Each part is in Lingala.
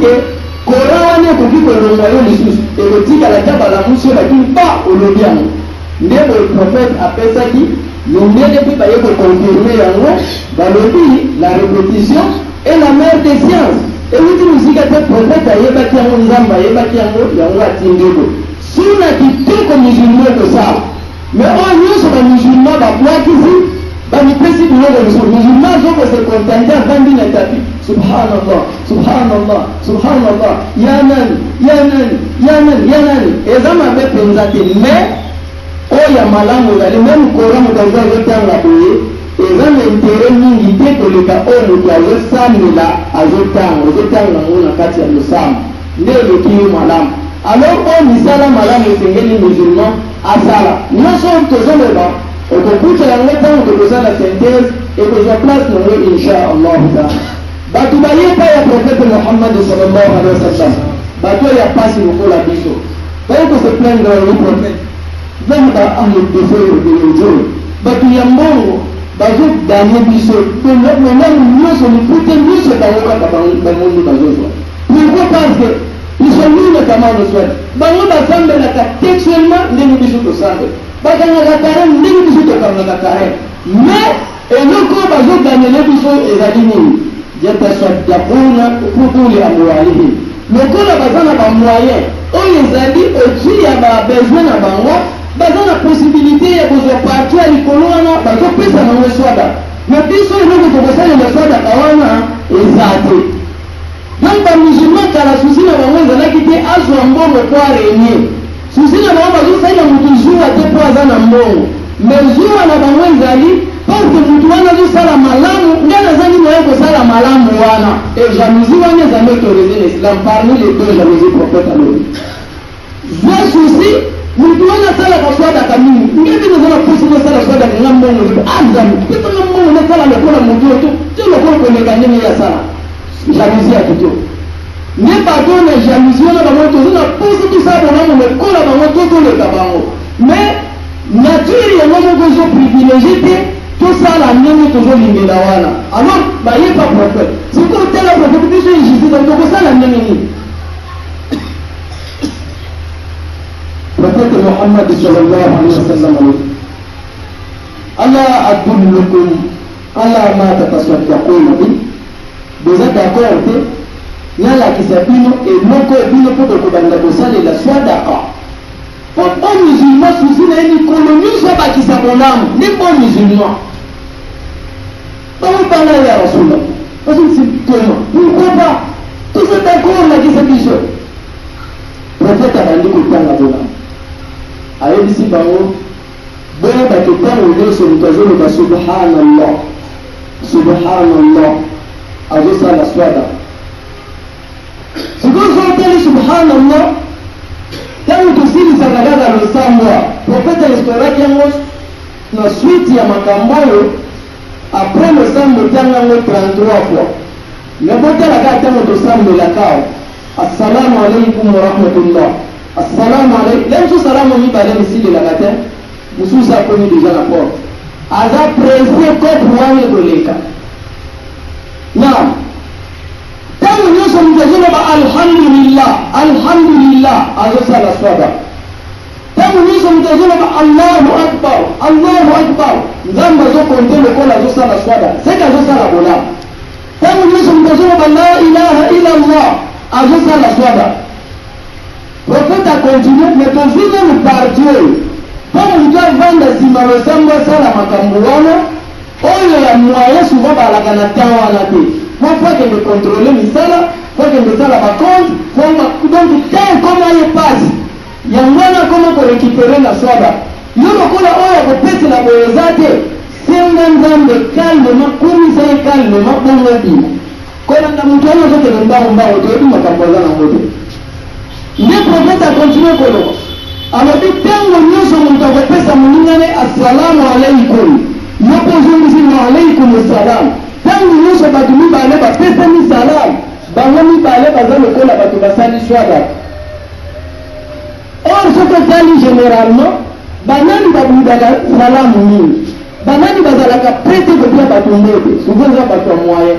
que Coran est pour que le royaume de Jésus et le dit à la table à la mousse la qui pas au lobby. Mais le prophète appelle ça qui le mieux depuis pour confirmer en gros dans le pays la répétition est la mère des sciences. Et vous dites que le prophète a yéba qui a un zamba yéba qui a un autre yango atindeko. Si on a dit tout comme musulman que ça, mais on y est sur les musulmans bah quoi qu'ici bah ni principe de les musulmans ont se contenter à 20 000 tapis. Subhanallah, subhanallah, subhanallah. Yanan, yanan, yanan, yanan. Et ça m'a fait penser mais oh ya malamu zali même Coran mutaza zote la boye. Et ça m'intéresse mingi te ko le ka o mutaza samila azotanga ngona kati ya musam. Ndio kiyo malamu. Alors on misala malamu sengeli musulman asala. Nous sommes tous les bas. On peut la mettre de la synthèse et que je place le mot Inch'Allah. Batu baye pas le prophète Mohammed sallallahu alayhi wa sallam. Batu ya pas si vous faut la biso. Baye que se plaindre le prophète. Même dans un défaut de l'audio. Batu ya mbongo. Bazo gagner biso. Que le moment où nous sommes putain nous c'est dans le monde bazo. Pourquoi parce que ils sont nuls comment nous souhaite. Bango basambe la textuellement ne nous biso to sambe. Bakanga katare ndenge biso to kanga katare. Mais et le corps bazo gagner les biso et la ligne. Yatasaddaquna bi amwalihim. Le corps bazana ba moyen. On les a dit au-dessus ya ba besoin na bango. Bazana possibilité ya bozo partir likolo wana bazo pesa na swada. Mais biso ile ko kosala na swada kawana ezate. Donc ba musulman kala susi na bango zala kite azwa mbongo kwa renye. Susi na bango bazo sala mutu zuwa te kwa zana mbongo. Mais zuwa na bango ezali parce que mutu wana zo sala malamu ngana zani moyo ko sala malamu wana. Et jalousie wana zame autorisé l'islam parmi les deux jalousie prophète Allah. Zo susi mutu wana sala kwa swada kamini. Ngebe na zana possible sala swada kwa mbongo. Azam kitu na mbongo na sala kwa mutu tu. Telo kwa kwa ngani ya sala. Jalousie à tout. Mais pardon, la jalousie, on a poussé tout ça pour nous, mais qu'on a tout le tabac. Mais nature, il y a un besoin privilégié, tout ça, la même toujours l'immédiat. Alors, bah, il n'y a pas prophète. C'est pour tel la prophète, puis je dis, donc ça, la même ligne. Prophète Mohammed sallallahu alayhi wa sallam. Allah adullukum, Allah ma tatasaddaquna bi. Vous êtes d'accord que Nala qui s'appelle et loko bino pour que banda kosale la soit d'accord. On musulman sous une colonie soit pas qui s'appelle ni bon musulman. Comment parler à Rasulullah? Parce que c'est tellement. Pourquoi pas? Tout cet accord là qui s'appelle. Prophète a dit que tant la bonne. Aïe d'ici bango. Bon bah que tant au lieu sur le cajou le subhanallah. Subhanallah. Ajo ça la swada. Ce qu'on s'appelle subhanallah, tant que si les agagaga le samba, prophète restaura qui est na suite ya makamboyo, après le samba tangango 33 fois. Le bote la gata tango samba la kao. Assalamu alaykum wa rahmatullah. Assalamu alaykum. L'aime ce salam ni balé ici de la gata. Musu sa connu déjà la porte. Aza pressé comme pour aller de l'éca. Naam. Tangu nyuso mtazama ba alhamdulillah azosa la swada. Tangu nyuso mtazama ba Allahu akbar nzamba zo kontele kola azosa la swada. Seka azosa la bola. Tangu nyuso mtazama ba la ilaha illa Allah azosa la swada. Prophète a continué mais toujours nous partir. Comme nous devons vendre simaro samba sala makambuana. Oyo ya moyen souvent balaka na tawa na te. Moi faut que me contrôler misala, faut que me sala ba compte, faut donc tant comment il passe. Ya mwana comment ko récupérer la swada. Yoro kola oyo ko pesa la boyezate. Senga nzambe calmement, calmement bongo bi. Kola na mtu ana zote mbao to makamboza na moto. Le prophète a continué kolo. Alors dit tango nyoso mtu ko pesa muningane assalamu alaykum. Yopo zunguzi wa alaykum assalam. Tangu nyuso batumi bale ba pesa ni salam. Bango bale bazalo kola batu basali swada. Or ce que tali généralement, banani babudaga salam ni. Banani bazalaka prêter de bien batu ndebe. Souvent ça batu moyen.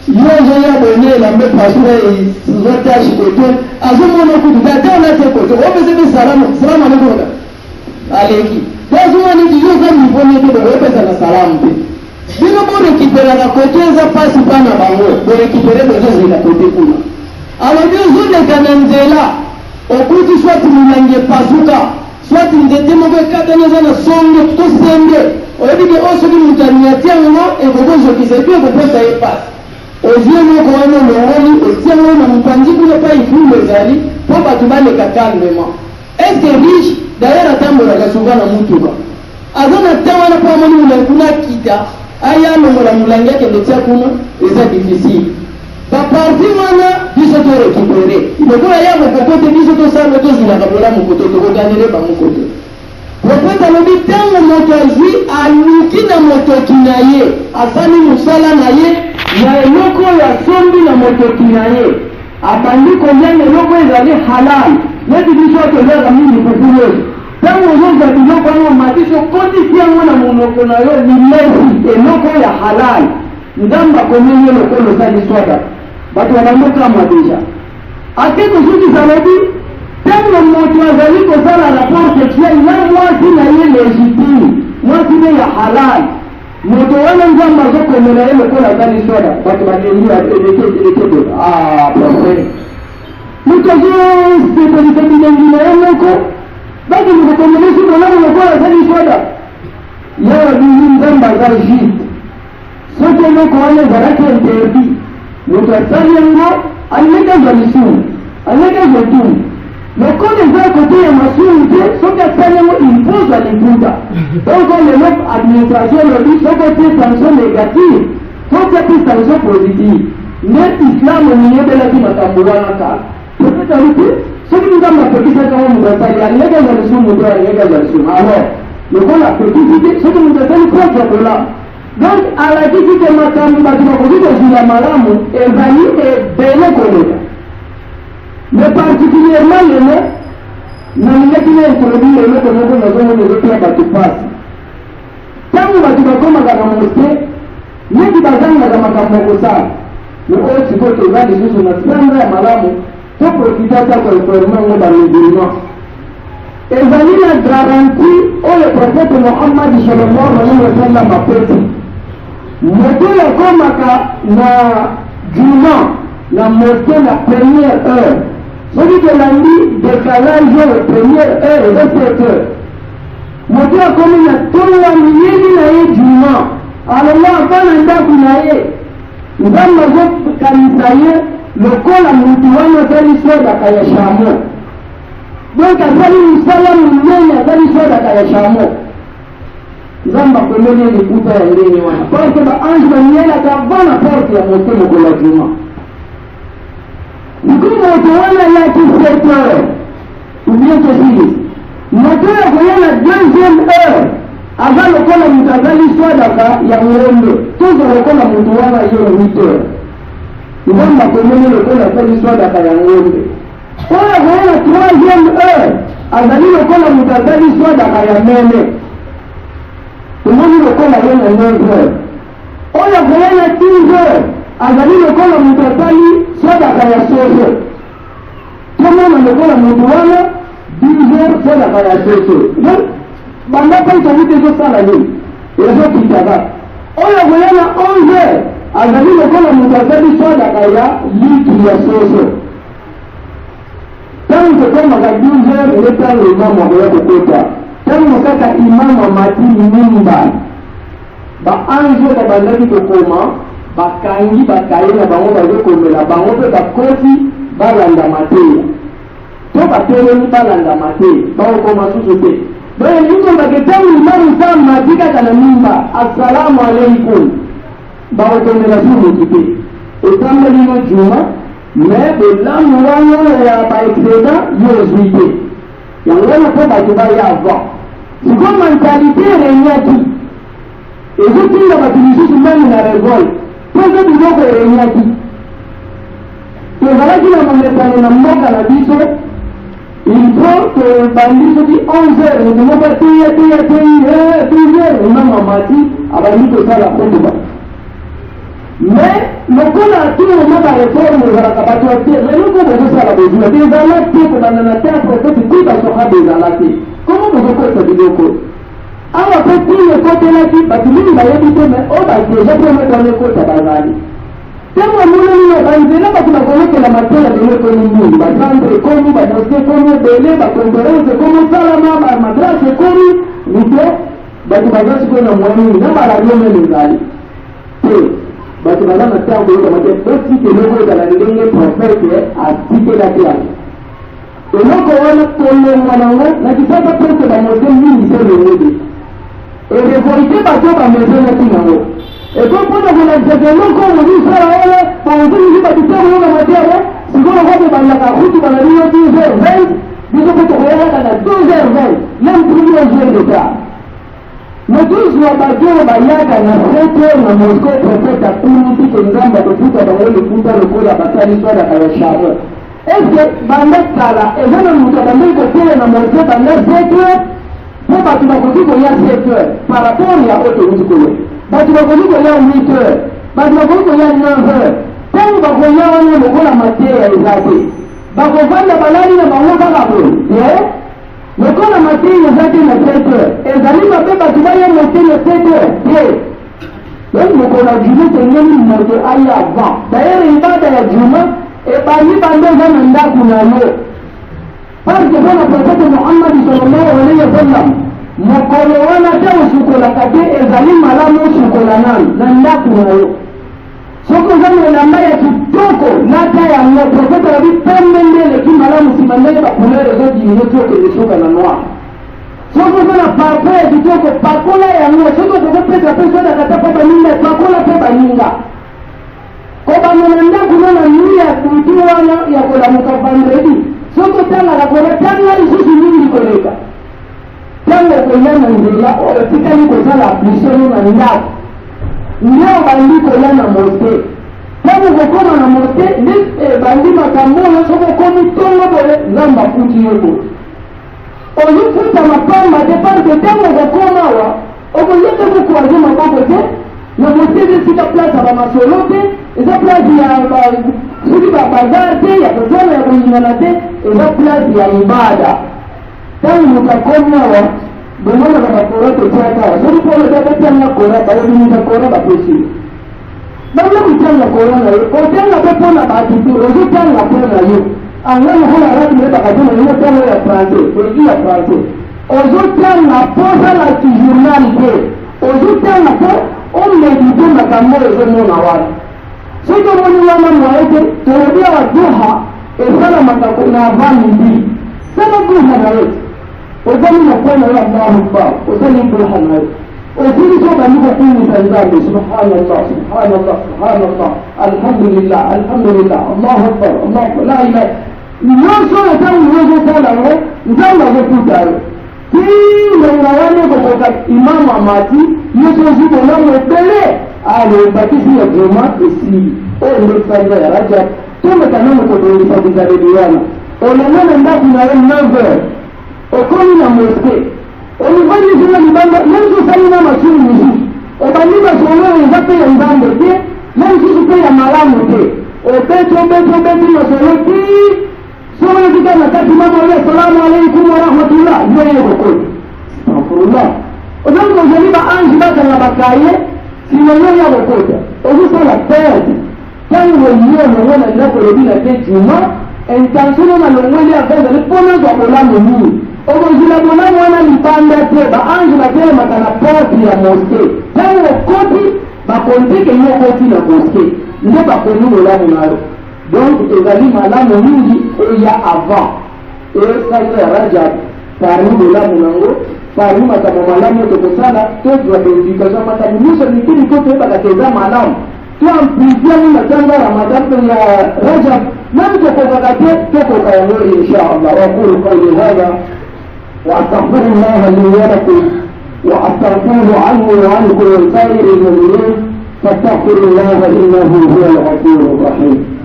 yozo ya bonne la me pasura zote ashikoto azumono kutuka tena tekoto obeze salamu alaykum aleki lazima ni yozo mbone to obeze na salamu bino bo récupérer la côté za passe pana bango bo récupérer bezo zila côté kuna alors zone kananzela okuti soit mulange pasuka soit ndete mo be katana na songe to sende oyedi oso di mutaniatia ngo e bozo kisepe ko pesa e passe oziemo ko wana longoli oziemo na mpanji kule pa ifume zali po batubale kakalmema est-ce que riche d'ailleurs atambola kasuka na mutuka azana tawana pa moni mulanguna kita aya longola mulangi yake ndetia kuna eza difficile ba parti wana biso to récupérer ilokola yabo kokote biso to sala to zila kabola mukoto to kotanele ba mukoto prophète alobi tango moto azwi aluki na moto kinaye asali musala na ye ya eloko ya sombi na moto kinaye abandi kolia eloko ezali halal neti biso toleka mingi kukulozi tango ozoza biloko yango matiso kotisi yango na monoko na yo limesi eloko ya halal ndamba komeni elokolo osali swada bato banamokama deja ate kozokisa lobi tango moto azali kosala rapport sexuel na mwasi na ye légitime mwasi ne ya halal moto wana nzambe azokomela ye lokola azali swada bato balengi elekede profe moto azosepelisa bilengi na ye moko baki mkokomelesi mwanamo lokola azali swada yawa bizi nzambe aza juste soki eloko wana ezalaki interdit moto asali yango alimekazwa lisumu alimekazwa tumu lokola eza kote ya masumu te soki asali yango impose aliputa donc lelo administration lobi soki otie sanction négative soki atie sanction positive nde islam niyebelaki makambo wana kala peut-être alute soki nzambe apekisaka ngo moto asali alimekazwa lisumu moto alimekazwa lisumu alors lokola apekisi te soki moto asali propre kola donc alakisi ke makambo bato bakoki kozila malamu ezali ebele koleka mais particulièrement lelo nalingaki na introduire eloko moko nazomona ezopia bato pasi ntango bato bakomaka na moske neti bazangaka makambo ya kosala me oyo sikoyo toza lisusu na sanza ya malamu toprofite ata koinforme ngo bamusulman ezali na garanti oyo prophète Muhammad sallallahu alayhi wa sallam apesi moto yakomaka na juma na moske na première heure soki tolandi décalage oyo première heure eza 7 heures moto akomi na tonga miyeli na ye juma alonga afana ndako na ye nzambe azokanisa ye lokola mutu wana azali sodaka ya shamo donc azali mosala monene azali sodaka ya shamo nzambe akomeli ye liputa ya ndenge wana parce baange bamielaka avant na porte ya moto mokolo ya juma Niku moto wana yaki 7 heures ou bien que moto ya koyana deuxième heure aza lokola moto azali swadaka ya ngombe tozo lokola moto wana yo 8 heures nzambe akomeli lokola azali swadaka ya ngombe oyo koyana troisième heure azali lokola moto azali swadaka ya mene tomoni lokola yo na 9 heures oyo koyana 10 heures azali lokola moto asali sodaka ya soso tomona lokola moto wana 10 heures sodaka ya soso donc banda mpe tokuti ezosala nini ezokitaka oyo koyana 11 heures azali lokola moto asali sodaka ya litre ya soso ntango tokomaka 12 heures ele ntango imamu akoya kokota ntango kaka imamu amati mimba baange oyo babandaki kokoma bakangi bakaye na bango bazokomela bango mpe bakosi balanda mateya to batelemi balanda mateya bakokoma susu te donc nikombake ntango imamu sa mati kaka na mimba assalamu alaikum bakokomela sumoki te etambolino juma mais bolamu wana ya baexcédent yo ozwi te yango wana mpo bato baya avant siko mentalité erenyaki ezotinda bato lisusu mbani na révolte pozo biloko erenyaki tozalaki na momesano na mboka na biso il faut tobandi soki 11 heures moto moko teya 12 heures imama mati abandi kosala kotoba mais lokola ati omaka réforme ezalaka bato ate leloko bozosala bozula te ezala te kobanda na théâtre peti kui basokabe ezala te komo bozokosa biloko awa mpe tini ekotelaki bato mingi bayebi te mais oyo badeja mpe metana ekota bazali ntango amonani na banzela bato bakolekela mateya lelo ekomi mingi bacentre ekomi bamoske ekomi ebele baconférence ekomi osalama bamadrase ekomi lite bato baza sikoyo na mwa mingi na baradio mene ezali te bato baza na ntango oyokama te osike eloko ezala ndenge profete atikelaki yango eloko wana kolongwa nango na kisasa presque bamoske mingi se lengede erevolite bato bamezenaki nango ekopona kolakisaka eloko ozisala ole baozimisi batitamo yoka mateya sikoyo kote bandaka kutu banaliyo 12h20 biso mpe tokoyalaka na 12h20 même premier jour de ça motusi wa bato bayaka na 7h na mosko profete akuni tike nzambe akofuta bango lifuta lokola basali swadaka ya charme eske banda kala eza na moto abandaki kotele na mosko banda 7h mpo bato bakoki koya 7h par rapport ya oyo towuti koyo bato bakoki koya 8h bato bakoki koya 9h ntango bakoya wana lokola mateya eza te bakovanda balali na bango kaka boye lokola mateya eza te na 7h ezali mabe bato baya mote na 7h te donc mokola juma tengeli moto aya avant dayere ibada ya juma ebandi bando eza na ndako na yo parce que mpona profete mohammadi sallallahu alaihi wasallam mokolo wana te osukolaka te ezali malamu osukola nanu na ndako na yo soki oza na elamba ya kitoko nata yango profete abi pembe nde eleki malamu nsima ndenge bacouleur ezodimine ti okende soka na noir soki oza na parfum ya kitoko pakola yango soki okokopesa mpe sodakata mpe baninga pakola mpe baninga kobanda na ndako na na nui ya kutu wana ya kolamuka vendredi soki otangaka kola tanga lisusu mingi koleka ntango koya na nzela oyo tikali kozala application na ndako nde obandi koya na moske ntango kokoma na moske nde ebandi makambo oyo soki okomi ntongo boye nzambe afuti yo boye ozofuta mapamba te parce ntango kokoma awa okoya te kokroise maboko te na moske eza esika place ya bamasolo te eza place ya soki babazar te ya kozala ya koyingana te eza place ya ibada ntango moto akomi awa bomona bakakora totiaka awa soki mpona eza batianga kora bayebimisa kora bapesi banga kotanga kora na yo otanga mpe mpona baatitude ozotanga mpo na yo anga lokola arati mpe bakatona yo otanga ya français poliki ya français ozotanga mpo osalaki journal te ozotanga mpo omedite makambo ezomona wana soki omoni wana mwaye te tolobi awa duha esalamaka na avant midi sala duha na yo ozali na kwana ya allahu akbar ozali duha na yo ozili so bandi kokumisa nzambe subhanallah subhanallah subhanallah alhamdulillah alhamdulillah allahu akbar allahu akbar la ilaha nyonso oyo ntango ozosala ngo nzambe azokuta yo tingonga wana kokoka imamu amati yesu ozibolamu ebele alobakisi ya juma esili oyo ndekisaliza ya rajab tomekanano kotolisabizaleli wana olonga na ndako na yo 9h okomi na moske olivandi zinga libanda même sosali na masulu mosusu obandi masolo eza mpe ya nzambe te même susu mpe ya malamu te obeti masolo ti soki ezika na kati mama oyo assalamu alaikum warahmatullah yoye kokoti astafurullah ozali kozali baange bakanga bakaye sima yo ya kokota ozosala perte ntango yo longo na ndako elobi na te juma intention na longoli avenzali mpona zwa bolamu nini okozila bolamu wana libanda te baange batelemaka na porte ya moske ntango okoti bakontike yo okoti na moske nde bakoni bolamu nayo donc ezali malamu mingi eya avant esalisa ya rajab parmi bolamu nango parmi makambo malamu tokosala tozwa beéducation makambo nyonso mikili to toyebaka te eza malamu to amplifiani na ntango ya ramadan to ya rajab même tokokaka te tokoka yango inchallah waqulu qawli hada واستغفر الله لي ولكم واستغفره عني وعنكم وسائر المؤمنين فاستغفر الله انه هو الغفور الرحيم.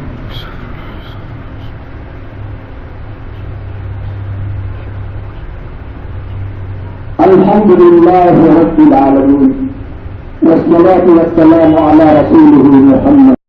الحمد لله رب العالمين والصلاة والسلام على رسوله محمد.